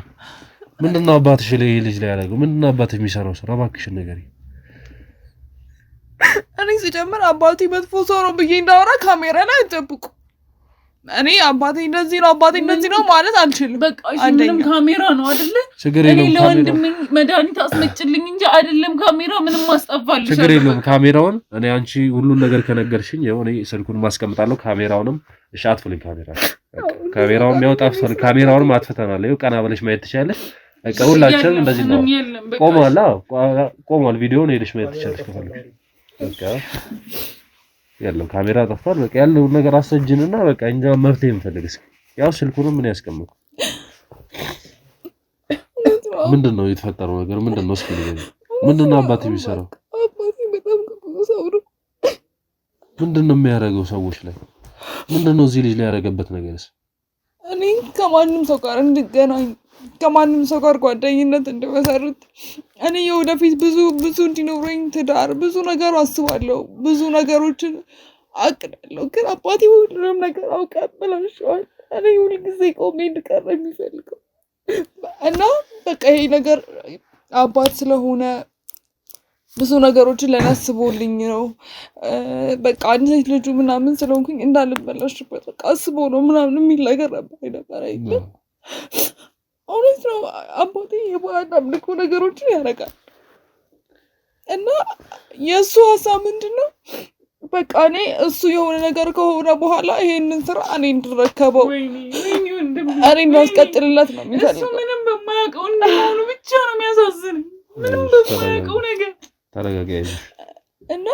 ምንድነው አባትሽ ላይ ልጅ ላይ ያደረገው? ምንድነው አባትሽ የሚሰራው ስራ? እባክሽን ንገሪ። እኔ ሲጀምር አባቴ መጥፎ ሰው ነው ብዬ እንዳወራ ካሜራ ላይ አትጠብቁ። እኔ አባቴ እንደዚህ ነው ማለት አልችልም። በቃ ምንም ካሜራ ነው አይደለ? እኔ ለወንድሜ መድኃኒት አስመጭልኝ እንጂ አይደለም ካሜራ ምንም ማስጠፋልሽ። ችግር የለውም ካሜራውን እኔ አንቺ ሁሉን ነገር ከነገርሽኝ ያው እኔ ስልኩን ማስቀምጣለሁ። ካሜራውንም እሺ አጥፉልኝ። ካሜራውን የሚያወጣፍ ካሜራውንም አጥፍተናል። ይኸው ቀና ብለሽ ማየት ትችያለሽ። በቃ ሁላችንም እንደዚህ ነው። ቆሟል። ቪዲዮውን ሄደሽ ማየት ትችያለሽ ከፈለግሽ። በቃ ያለው ካሜራ ጠፋል። በቃ ያለው ነገር አሰጅንና በቃ እንጃ መፍትሄ እንፈልግስ። ያው ስልኩንም ምን ያስቀምጡ። ምንድነው የተፈጠረው ነገር? ምንድነው እስኪ ንገሪኝ። ምንድነው አባቴ የሚሰራው? አባቴ በጣም ክፉ ሰው ነው። ምንድነው የሚያደርገው ሰዎች ላይ? ምንድነው እዚህ ልጅ ላይ ያደረገበት ነገርስ? እኔ ከማንም ሰው ጋር እንድገናኝ ከማንም ሰው ጋር ጓደኝነት እንድመሰርት እኔ የወደፊት ብዙ እንዲኖረኝ ትዳር ብዙ ነገር አስባለሁ። ብዙ ነገሮችን አቅዳለሁ። ግን አባቴ ሁሉንም ነገር አውቃለሁ። እኔ ሁሉ ጊዜ ቆሜ እንድቀር የሚፈልገው እና በቃ ይሄ ነገር አባት ስለሆነ ብዙ ነገሮችን ለናስቦልኝ ነው። በቃ አንድ ሴት ልጁ ምናምን ስለሆንኩኝ እንዳልበላሽበት በቃ አስቦ ነው ምናምን የሚል ነገር ነበር። እውነት ነው። አባቴ የባህል አምልኮ ነገሮችን ያደርጋል እና የእሱ ሀሳብ ምንድነው? በቃ እኔ እሱ የሆነ ነገር ከሆነ በኋላ ይሄንን ስራ እኔ እንድረከበው እኔ እንዳስቀጥልለት ነው የሚፈልገው። እሱ ምንም በማያውቀው እንደሆነ ብቻ ነው የሚያሳዝን። ምንም በማያውቀው ነገር ተረጋጋይ እና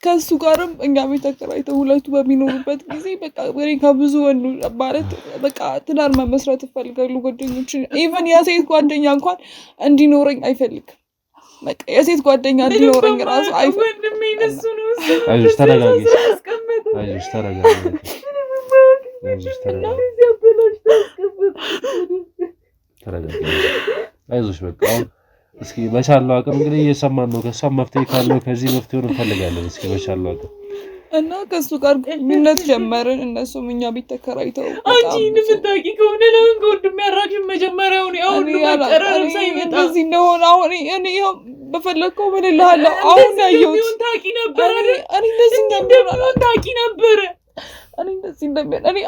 ከሱ ጋርም እኛ ቤት ተከራይተው ሁለቱ በሚኖሩበት ጊዜ በቃ ወሬ ከብዙ ወንዶች ማለት በቃ ትዳር መመስረት ይፈልጋሉ ጓደኞች። ኢቭን የሴት ጓደኛ እንኳን እንዲኖረኝ አይፈልግም። በቃ የሴት ጓደኛ እንዲኖረኝ ራሱ አይፈልግም። አይዞሽ ተረጋጊ። ተረጋጊ አይዞሽ በቃ እስኪ በቻለው አቅም እንግዲህ እየሰማን ነው ከሷም መፍትሄ ካለው ከዚህ መፍትሄውን እንፈልጋለን እስኪ በቻለው አቅም እና ከሱ ጋር ግንኙነት ጀመርን እነሱም እኛ ቤት ተከራይተው አንቺ ንፍታቂ ከሆነ ለምን ወንድም ያራክሽ መጀመሪያው ነው አሁን መቀራረብ ሳይመጣ እዚህ እንደሆነ አሁን እኔ በፈለከው በለላለ አሁን ያየሁት ታቂ ነበር እኔ እንደዚህ እንደሚሆን ታቂ ነበር እኔ እንደዚህ እንደሚሆን እኔ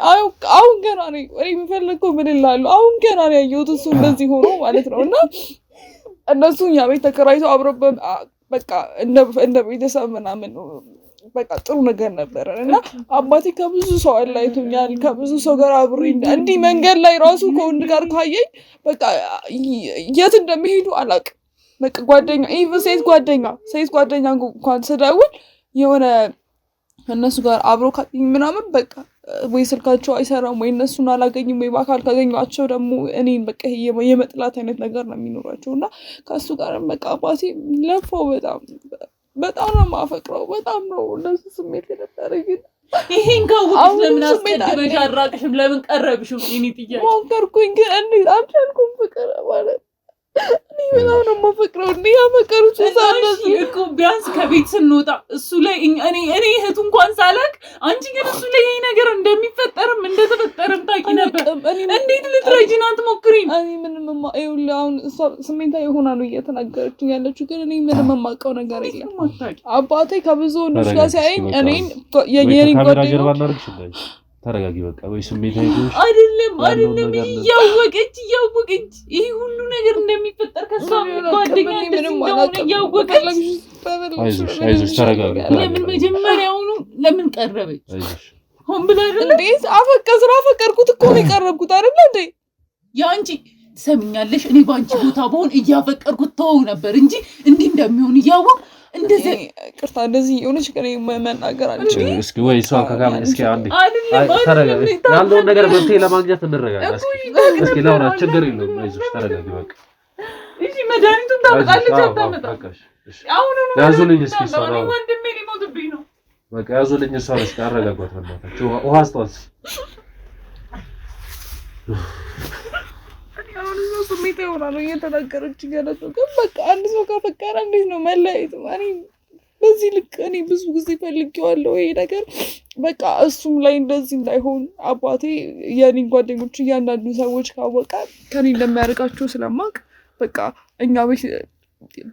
አሁን ገና ነኝ እኔ በፈለከው በለላለ አሁን ገና ነው ያየሁት እሱ እንደዚህ ሆኖ ማለት ነውና እነሱ እኛ ቤት ተከራይተው አብረው በቃ እንደ ቤተሰብ ምናምን በቃ ጥሩ ነገር ነበር እና አባቴ ከብዙ ሰው አላይቶኛል ከብዙ ሰው ጋር አብሬ እንዲህ መንገድ ላይ ራሱ ከወንድ ጋር ካየኝ በቃ የት እንደሚሄዱ አላውቅም በቃ ጓደኛ ኢቭን ሴት ጓደኛ እንኳን ስደውል የሆነ እነሱ ጋር አብሮ ካገኝ ምናምን በቃ ወይ ስልካቸው አይሰራም ወይ እነሱን አላገኝም ወይ በአካል ካገኟቸው ደግሞ እኔን በቃ የመጥላት አይነት ነገር ነው የሚኖራቸው እና ከሱ ጋር በቃ አባቴ ለፈው በጣም ነው የማፈቅረው በጣም ነው እንደሱ ስሜት የነበረኝ ይሄን ጋር ለምን አስቀድመሽ አራቅሽም ለምን ቀረብሽም እኔ ጥያቄ ሞከርኩኝ ግን እንዴት አልቻልኩም ፍቅር ማለት እኔ በጣም ነው የማፈቅረው እንዴ ያፈቀሩት ሳንደስ እኮ ቢያንስ ከቤት ስንወጣ እሱ ላይ እኔ እህቱ እንኳን ሳላቅ አንቺ ግን እሱ ላይ ይሄ ነገር እንደሚፈጠርም እንደተፈጠረም ታውቂ ነበር እንዴት ልትረጂና አትሞክሪም እኔ ምንም አሁን ስሜታዊ ሆና ነው እየተናገረችኝ ያለችው ግን እኔ ምንም የማውቀው ነገር የለም አባቴ ከብዙ ወንዶች ጋር ሲያየኝ እኔን የኔ ጓደኛ ተረጋጊ በቃ ወይ ስሜታዊ ነሽ አይደለም ያወቀች ይሄ ሁሉ ነገር እንደሚፈጠር ከሷ ጓደኛ እንደሆነ ያወቀች አይዞሽ ተረጋጊ ለምን መጀመሪያውኑ ለምን ቀረበች አይዞሽ ሆን ብላ አይደል እንዴ አፈቀርኩት እኮ ነው የቀረብኩት አይደል እንዴ ያንቺ ሰምኛለሽ እኔ ባንቺ ቦታ በሆን እያፈቀርኩት ተወው ነበር እንጂ እንዲህ እንደሚሆን እያወቅ እንደዚህ ቅርታ እንደዚህ የሆነች ከኔ መናገር አልችልም እስኪ ወይ እሷ ከጋም እስኪ አንዴ ተረጋጊ ያለውን ነገር መፍትሄ ለማግኘት እንረጋጋ እስኪ ላውራ ችግር የለውም አይዞሽ ተረጋጊ በቃ እሺ መድኃኒቱን ታመጣለች አታመጣም አሁን ያዙልኝ እስኪ እሷ ነው ወንድሜ ሊሞትብኝ ነው በቃ ያዙልኝ እሷ እስኪ አረጋጓት በእናታችሁ ውሃ አስጧት አሁን ነው ስሜት ይሆናል እየተናገረች ያለችው ግን በቃ አንድ ሰው ካፈቀረ እንዴት ነው መለያየት እኔ በዚህ ልክ እኔ ብዙ ጊዜ ፈልጌዋለሁ ይሄ ነገር በቃ እሱም ላይ እንደዚህ እንዳይሆን አባቴ የኔ ጓደኞች እያንዳንዱ ሰዎች ካወቀ ከኔ እንደሚያርቃቸው ስለማቅ በቃ እኛ ቤት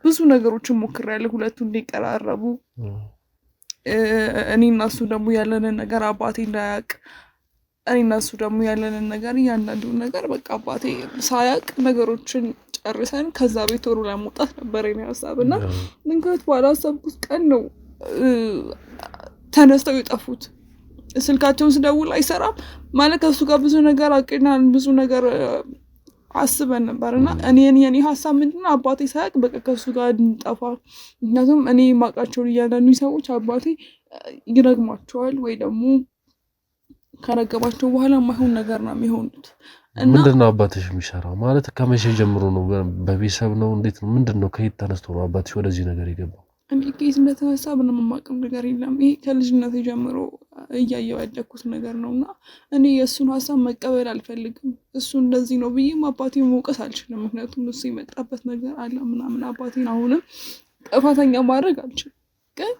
ብዙ ነገሮችን ሞክሬያለሁ ሁለቱ እንዲቀራረቡ እኔና እሱ ደግሞ ያለንን ነገር አባቴ እንዳያውቅ እኔና እሱ ደግሞ ያለንን ነገር እያንዳንዱን ነገር በቃ አባቴ ሳያውቅ ነገሮችን ጨርሰን ከዛ ቤት ቶሎ ለመውጣት ነበር የኔ ሀሳብና ድንገት ባላሰብኩት ቀን ነው ተነስተው የጠፉት ስልካቸውን ስደውል አይሰራም ማለት ከሱ ጋር ብዙ ነገር አቅናን ብዙ ነገር አስበን ነበርና የኔ ሀሳብ ምንድነው አባቴ ሳያውቅ በቃ ከሱ ጋር እንጠፋ ምክንያቱም እኔ የማውቃቸውን እያንዳንዱ ሰዎች አባቴ ይረግማቸዋል ወይ ደግሞ ከረገባቸው በኋላ ማይሆን ነገር ነው የሚሆኑት እና ምንድነው አባትሽ የሚሰራው ማለት ከመቼ ጀምሮ ነው በቤተሰብ ነው እንዴት ነው ምንድነው ከየት ተነስቶ ነው አባትሽ ወደዚህ ነገር የገባው እኔ ከየት እንደተነሳ ምንም የማውቀው ነገር የለም ይሄ ከልጅነቴ ጀምሮ እያየሁ ያደኩት ነገር ነውና እኔ የእሱን ሀሳብ መቀበል አልፈልግም እሱ እንደዚህ ነው ብዬ አባቴን መውቀስ አልችልም ምክንያቱም እሱ የመጣበት ነገር አለ ምናምን አባቴን አሁንም ጥፋተኛ ማድረግ አልችልም ግን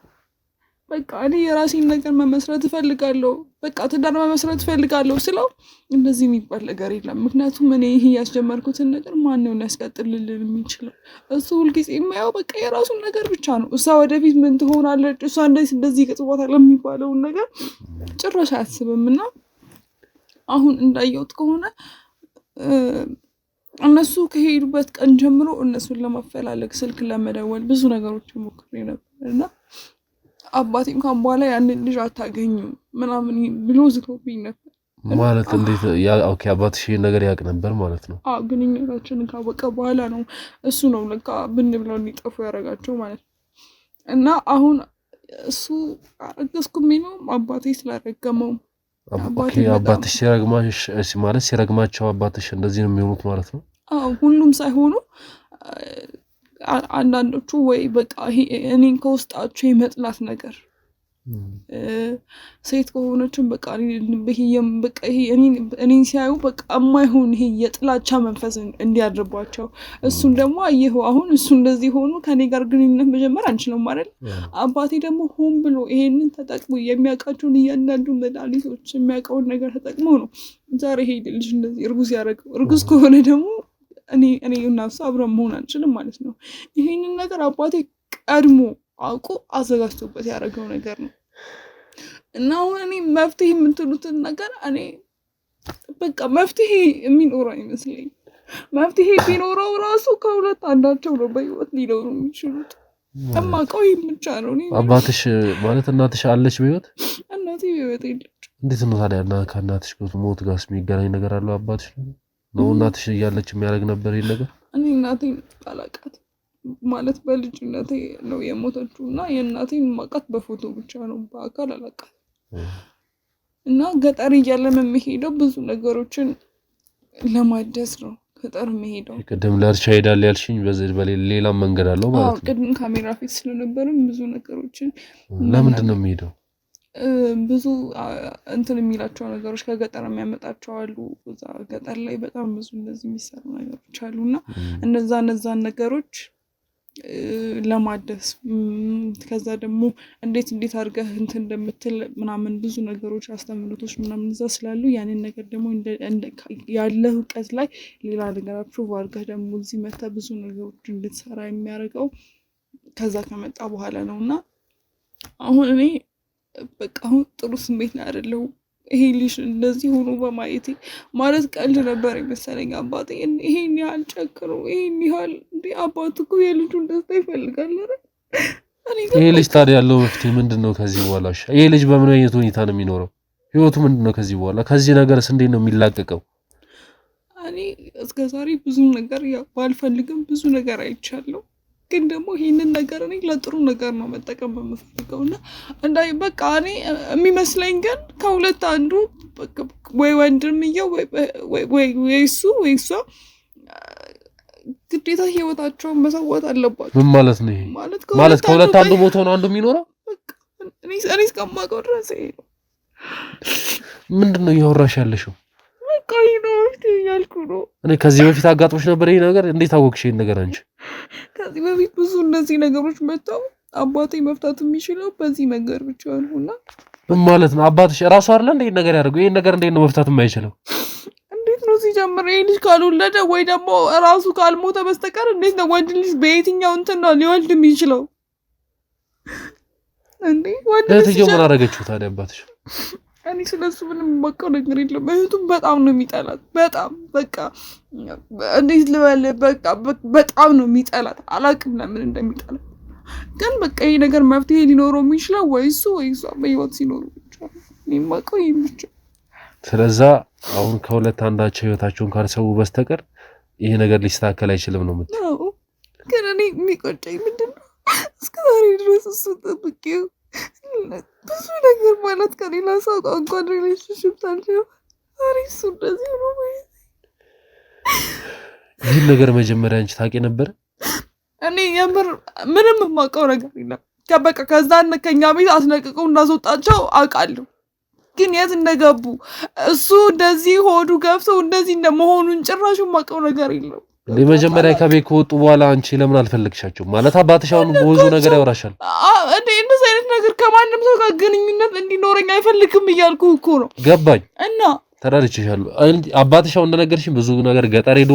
በቃ እኔ የራሴን ነገር መመስረት እፈልጋለሁ በቃ ትዳር መመስረት እፈልጋለሁ ስለው እንደዚህ የሚባል ነገር የለም ምክንያቱም እኔ ይሄ ያስጀመርኩትን ነገር ማን ነው ያስቀጥልልን የሚችለው እሱ ሁልጊዜ የማየው በቃ የራሱን ነገር ብቻ ነው እሷ ወደፊት ምን ትሆናለች እሷ እንደዚህ ገጽዋታል የሚባለውን ነገር ጭራሽ አያስብምና አሁን እንዳየሁት ከሆነ እነሱ ከሄዱበት ቀን ጀምሮ እነሱን ለማፈላለግ ስልክ ለመደወል ብዙ ነገሮች ሞክሬ ነበርና አባቴም ካም በኋላ ያንን ልጅ አታገኙም ምናምን ብሎ ዝቶብኝ ነበር ማለት እንዴት ኦኬ አባትሽ ይሄን ነገር ያውቅ ነበር ማለት ነው ግንኙነታችንን ካወቀ በኋላ ነው እሱ ነው ለካ ብን ብለው እንዲጠፉ ያደረጋቸው ማለት ነው እና አሁን እሱ አረገዝኩም ነው አባቴ ስላረገመው አባትሽ ሲረግማሽ ማለት ሲረግማቸው አባትሽ እንደዚህ ነው የሚሆኑት ማለት ነው ሁሉም ሳይሆኑ አንዳንዶቹ ወይ በቃ እኔን ከውስጣቸው የመጥላት ነገር ሴት ከሆነችም በቃ ይሄ እኔን ሲያዩ በቃ የማይሆን ይሄ የጥላቻ መንፈስ እንዲያድርባቸው እሱን ደግሞ አየሁ አሁን እሱ እንደዚህ ሆኑ ከኔ ጋር ግንኙነት መጀመር አንችልም አይደል አባቴ ደግሞ ሆን ብሎ ይሄንን ተጠቅሞ የሚያውቃቸውን እያንዳንዱ መድኃኒቶች የሚያውቀውን ነገር ተጠቅሞ ነው ዛሬ ይሄ ልጅ እንደዚህ እርጉዝ ያደረገው እርጉዝ ከሆነ ደግሞ እኔ እና እሱ አብረን መሆን አንችልም ማለት ነው ይሄንን ነገር አባቴ ቀድሞ አውቆ አዘጋጅቶበት ያደረገው ነገር ነው እና አሁን እኔ መፍትሄ የምትሉትን ነገር እኔ በቃ መፍትሄ የሚኖረው አይመስለኝም መፍትሄ ቢኖረው ራሱ ከሁለት አንዳቸው ነው በህይወት ሊኖሩ የሚችሉት እማውቀው ይሄን ብቻ ነው አባትሽ ማለት እናትሽ አለች በህይወት እናቴ በህይወት የለች እንዴት ነው ታዲያ ከእናትሽ ሞት ጋር የሚገናኝ ነገር አለው አባትሽ ነው እናትሽ እያለች የሚያደርግ ነበር ይሄን ነገር እኔ እናቴን አላውቃት ማለት በልጅነቴ ነው የሞተችው እና የእናቴን ማውቃት በፎቶ ብቻ ነው በአካል አላውቃት እና ገጠር እያለም የሚሄደው ብዙ ነገሮችን ለማደስ ነው ገጠር የሚሄደው ቅድም ለእርሻ ሄዳል ያልሽኝ በሌላ መንገድ አለው ማለት ነው ቅድም ካሜራ ፊት ስለነበርም ብዙ ነገሮችን ለምንድን ነው የሚሄደው ብዙ እንትን የሚላቸው ነገሮች ከገጠር የሚያመጣቸው አሉ እዛ ገጠር ላይ በጣም ብዙ እንደዚህ የሚሰሩ ነገሮች አሉና እነዛን ነገሮች ለማደስ ከዛ ደግሞ እንዴት አድርገህ እንትን እንደምትል ምናምን ብዙ ነገሮች አስተምሮቶች ምናምን እዛ ስላሉ ያንን ነገር ደግሞ ያለው ዕውቀት ላይ ሌላ ነገር አፕሩቭ አድርገህ ደግሞ እዚህ መታ ብዙ ነገሮች እንድትሰራ የሚያደርገው ከዛ ከመጣ በኋላ ነውና አሁን እኔ በቃ አሁን ጥሩ ስሜት ላይ አይደለሁም ይሄ ልጅ እንደዚህ ሆኖ በማየቴ ማለት ቀልድ ነበር የመሰለኝ አባቴ ይሄን ያህል ጨክሮ ይሄን ያህል እንደ አባቱ እኮ የልጁን ደስታ ይፈልጋል አይደል ይሄ ልጅ ታዲያ ያለው መፍትሄ ምንድነው ከዚህ በኋላ ይሄ ልጅ በምን አይነት ሁኔታ ነው የሚኖረው ህይወቱ ምንድነው ከዚህ በኋላ ከዚህ ነገርስ እንዴት ነው የሚላቀቀው እኔ እስከዛሬ ብዙ ነገር ያው ባልፈልግም ብዙ ነገር አይቻለሁ ግን ደግሞ ይሄንን ነገር እኔ ለጥሩ ነገር ነው መጠቀም በመፈልገውና እንዳይ በቃ እኔ የሚመስለኝ ግን ከሁለት አንዱ ወይ ወንድምየው ወይ እሷ ግዴታ ህይወታቸውን መሰዋት አለባቸው ምን ማለት ነው ይሄ ማለት ከሁለት አንዱ ሞቶ ነው አንዱ የሚኖረው እኔ እስከማውቀው ድረስ ይሄ ነው ምንድነው እያወራሽ ያለሽው ቆይ ነው ያልኩ ነው እኔ ከዚህ በፊት አጋጥሞሽ ነበር ይሄ ነገር እንዴት አወቅሽ ይሄን ነገር አንቺ ከዚህ በፊት ብዙ እነዚህ ነገሮች መጣው አባቴ መፍታት የሚችለው በዚህ መንገድ ብቻ ነውና ምን ማለት ነው አባትሽ ራሱ አይደል እንዴ ነገር ያደርገው ይሄን ነገር እንዴት ነው መፍታት የማይችለው እንዴት ነው ሲጀምር ይሄ ልጅ ካልወለደ ወይ ደግሞ ራሱ ካልሞተ በስተቀር እንዴት ነው ወንድ ልጅ በየትኛው እንትን ነው ሊወልድ የሚችለው እንዴ ወንድ ልጅ ምን አደረገችው ታዲያ አባትሽ እኔ ስለሱ ምንም የማውቀው ነገር የለም እህቱም በጣም ነው የሚጠላት በጣም በቃ እንዴት ልበል በቃ በጣም ነው የሚጠላት አላውቅም ለምን እንደሚጠላት ግን በቃ ይሄ ነገር መፍትሄ ሊኖረው የሚችለው ወይ እሱ በህይወት ሲኖሩ ብቻ እኔ የማውቀው ይሄን ብቻ ስለዛ አሁን ከሁለት አንዳቸው ህይወታቸውን ካልሰው በስተቀር ይሄ ነገር ሊስተካከል አይችልም ነው የምትለው ግን እኔ የሚቆጨኝ ምንድነው እስከዛሬ ድረስ እሱ ጠብቄው ብዙ ነገር ማለት ከሌላ ሰው ጋር እንኳን ሪሌሽንሽፕ ታልሽው አሪሱ እንደዚህ ነው ማለት ይሄ ነገር መጀመሪያ አንቺ ታውቂ ነበር እኔ የምር ምንም የማውቀው ነገር የለም ከበቃ ከዛን ከኛ ቤት አስነቅቀው እንዳስወጣቸው አውቃለሁ ግን የት እንደገቡ እሱ እንደዚህ ሆዱ ገብተው እንደዚህ እንደመሆኑን ጭራሽ የማውቀው ነገር የለም ለመጀመሪያ ከቤት ከወጡ በኋላ አንቺ ለምን አልፈለግሻቸው ማለት አባትሽ አሁን ብዙ ነገር ያወራሻል እንደዚህ አይነት ነገር ከማንም ሰው ጋር ግንኙነት እንዲኖረኝ አይፈልግም እያልኩ እኮ ነው ገባኝ እና ተራርችሻለሁ አባትሽ አሁን እንደነገርሽኝ ብዙ ነገር ገጠር ሄዶ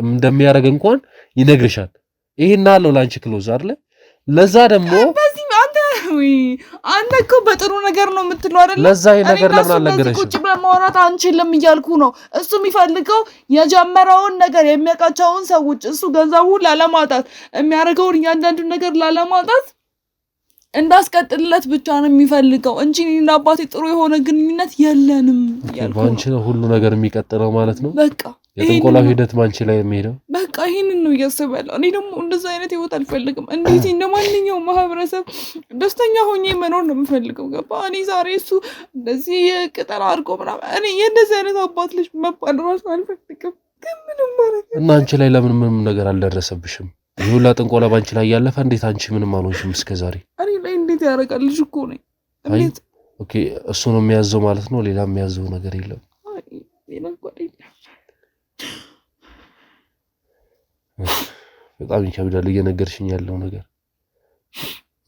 እንደሚያደርግ እንኳን ይነግርሻል ይሄን አለው ላንቺ ክሎዝ አይደል ለዛ ደግሞ በዚህ አንተ እኮ በጥሩ ነገር ነው የምትለው አይደል ለዛ ይሄ ነገር ለምን አልነገረሽም ቁጭ ብለን ማውራት አንችልም እያልኩ ነው እሱ የሚፈልገው የጀመረውን ነገር የሚያውቃቸውን ሰዎች እሱ ገንዘቡን ላለማጣት የሚያደርገውን እያንዳንዱ ነገር ላለማጣት እንዳስቀጥልለት ብቻ ነው የሚፈልገው እንጂ እኔና አባቴ ጥሩ የሆነ ግንኙነት የለንም ያልኩ ባንቺ ነው ሁሉ ነገር የሚቀጥለው ማለት ነው በቃ የጥንቆላው ሂደት ባንቺ ላይ የሚሄደው በቃ ይሄንን ነው እያሰበለው እኔ ደግሞ እንደዛ አይነት ህይወት አልፈልግም እንዴት እንደማንኛውም ማህበረሰብ ደስተኛ ሆኜ መኖር ነው የምፈልገው ገባ እኔ ዛሬ እሱ እንደዚህ ቅጠል አድርጎ ምናምን እኔ የእንደዚህ አይነት አባት ልጅ መባል ራሱ አልፈልግም ግን ምንም ማለት እና አንቺ ላይ ለምን ምንም ነገር አልደረሰብሽም ይሁላ ጥንቆላ ባንቺ ላይ ያለፈ እንዴት አንቺ ምንም አልሆንሽም እስከዛሬ እኔ ላይ እንዴት ያደርጋል ልጅ እኮ ነኝ ኦኬ እሱ ነው የሚያዘው ማለት ነው ሌላ የሚያዘው ነገር የለም በጣም ይከብዳል እየነገርሽኝ ያለው ነገር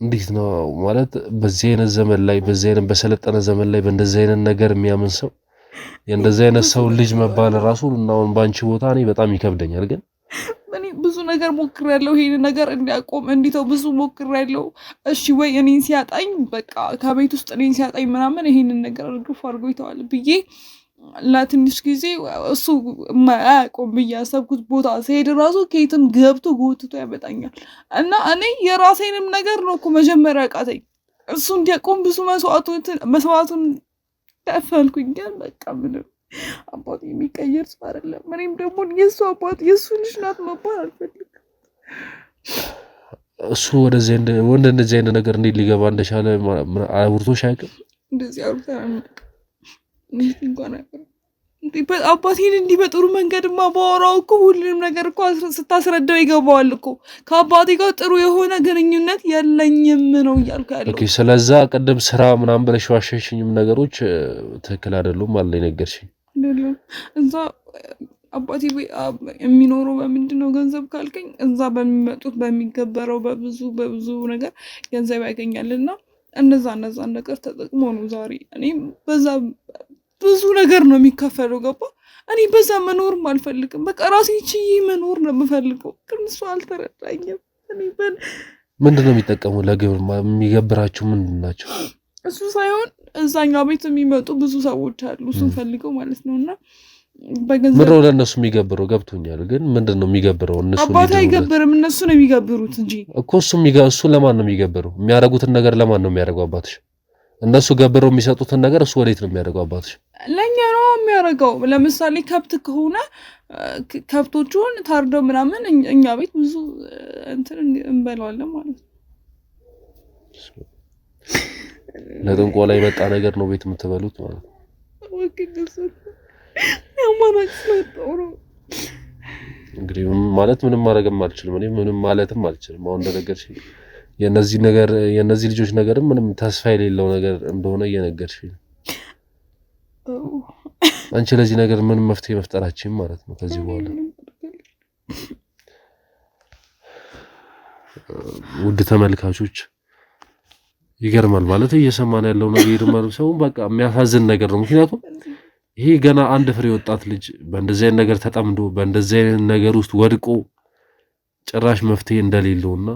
እንዴት ነው ማለት በዚህ አይነት ዘመን ላይ በዚህ አይነት በሰለጠነ ዘመን ላይ በእንደዚህ አይነት ነገር የሚያምን ሰው የእንደዚህ አይነት ሰው ልጅ መባል ራሱ ነው ባንቺ ቦታ እኔ በጣም ይከብደኛል ግን እኔ ብዙ ነገር ሞክሬያለሁ ይሄን ነገር እንዲያቆም እንዲተው ብዙ ሞክሬያለሁ እሺ ወይ እኔን ሲያጣኝ በቃ ከቤት ውስጥ እኔን ሲያጣኝ ምናምን ይሄንን ነገር እርግፍ አድርጎ ይተዋል ብዬ ለትንሽ ጊዜ እሱ ማያቆም ብዬ ያሰብኩት ቦታ ሲሄድ ራሱ ከየትም ገብቶ ጎትቶ ያመጣኛል እና እኔ የራሴንም ነገር ነው እኮ መጀመሪያ ቃተኝ እሱ እንዲያቆም ብዙ መስዋዕቱን ከፈልኩኝ ግን በቃ ምንም አባቴ የሚቀየር ሰው አይደለም እኔም ደግሞ የሱ አባት የሱ ልጅ ናት መባል አልፈልግም እሱ ወደዚህ እንደዚህ አይነት ነገር እንዴት ሊገባ እንደቻለ አውርቶሽ አያውቅም እንደዚህ አውርተን እንኳን አባቴን እንዲህ በጥሩ መንገድማ ባወራው እኮ ሁሉንም ነገር እኮ ስታስረዳው ይገባዋል እኮ ከአባቴ ጋር ጥሩ የሆነ ግንኙነት የለኝም ነው እያልኩ ያለው ኦኬ ስለዛ ቀደም ስራ ምናምን ብለሽ ዋሸሽኝም ነገሮች ትክክል አይደሉም ማለት ነገርሽኝ አይደለም እዛ አባቴ የሚኖረው በምንድነው ገንዘብ ካልከኝ እዛ በሚመጡት በሚገበረው በብዙ ነገር ገንዘብ ያገኛልና እነዛ ነገር ተጠቅሞ ነው ዛሬ እኔም በዛ ብዙ ነገር ነው የሚከፈለው ገባ እኔ በዛ መኖርም አልፈልግም በቃ ራሴ ችዬ መኖር ነው የምፈልገው ግን እሱ አልተረዳኝም እኔ ምንድነው የሚጠቀመው ለግብር የሚገብራቸው ምንድናቸው እሱ ሳይሆን እዛኛው ቤት የሚመጡ ብዙ ሰዎች አሉ እሱን ፈልገው ማለት ነውና በገንዘብ ምንድነው ለነሱ የሚገብረው ገብቶኛል ግን ምንድነው የሚገብረው እነሱ አባቴ አይገብርም እነሱ ነው የሚገብሩት እንጂ እኮ እሱ ለማን ነው የሚገብረው የሚያረጉትን ነገር ለማን ነው የሚያረጋው አባትሽ እነሱ ገብረው የሚሰጡትን ነገር እሱ ወዴት ነው የሚያደርገው አባትሽ ለኛ ነው የሚያደርገው ለምሳሌ ከብት ከሆነ ከብቶቹን ታርደው ምናምን እኛ ቤት ብዙ እንትን እንበላለን ማለት ነው ለጥንቆላ የመጣ ነገር ነው ቤት የምትበሉት ማለት ነው እንግዲህ ማለት ምንም ማድረግም አልችልም እኔ ምንም ማለትም አልችልም አሁን እንደነገርሽኝ የነዚህ ልጆች ነገርም ምንም ተስፋ የሌለው ነገር እንደሆነ እየነገርሽኝ አንቺ ለዚህ ነገር ምንም መፍትሄ መፍጠራችን ማለት ነው ከዚህ በኋላ ውድ ተመልካቾች ይገርማል ማለት እየሰማን ያለው ነገር ይርማል ሰው በቃ የሚያሳዝን ነገር ነው ምክንያቱም ይሄ ገና አንድ ፍሬ ወጣት ልጅ በእንደዚህ አይነት ነገር ተጠምዶ በእንደዚህ አይነት ነገር ውስጥ ወድቆ ጭራሽ መፍትሄ እንደሌለውና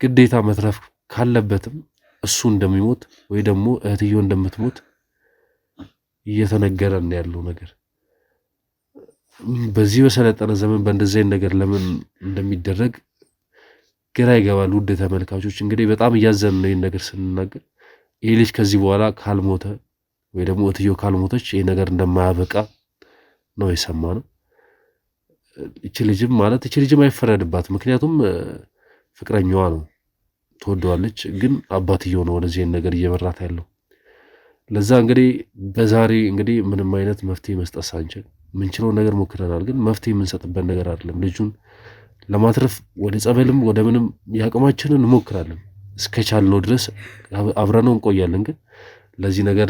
ግዴታ መትረፍ ካለበትም እሱ እንደሚሞት ወይ ደግሞ እህትዮ እንደምትሞት እየተነገረን ያለው ነገር በዚህ በሰለጠነ ዘመን በእንደዚህ አይነት ነገር ለምን እንደሚደረግ ግራ ይገባል ውድ ተመልካቾች እንግዲህ በጣም እያዘን ነው ይሄን ነገር ስንናገር ይሄ ልጅ ከዚህ በኋላ ካልሞተ ወይ ደግሞ እህትዮ ካልሞተች ይሄ ነገር እንደማያበቃ ነው የሰማነው እቺ ልጅም አይፈረድባት ምክንያቱም ፍቅረኛዋ ነው ተወደዋለች ግን አባትየው ነው ወደዚህ ነገር እየመራት ያለው ለዛ እንግዲህ በዛሬ እንግዲህ ምንም አይነት መፍትሄ መስጠት ሳንችል ምንችለው ነገር ሞክረናል ግን መፍትሄ የምንሰጥበት ነገር አይደለም ልጁን ለማትረፍ ወደ ጸበልም ወደ ምንም ያቀማችንን እንሞክራለን እስከቻልነው ድረስ አብረነው እንቆያለን ግን ለዚህ ነገር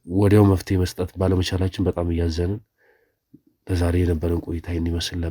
ወዲያው መፍትሄ መስጠት ባለመቻላችን በጣም እያዘንን ለዛሬ የነበረን ቆይታ ይመስል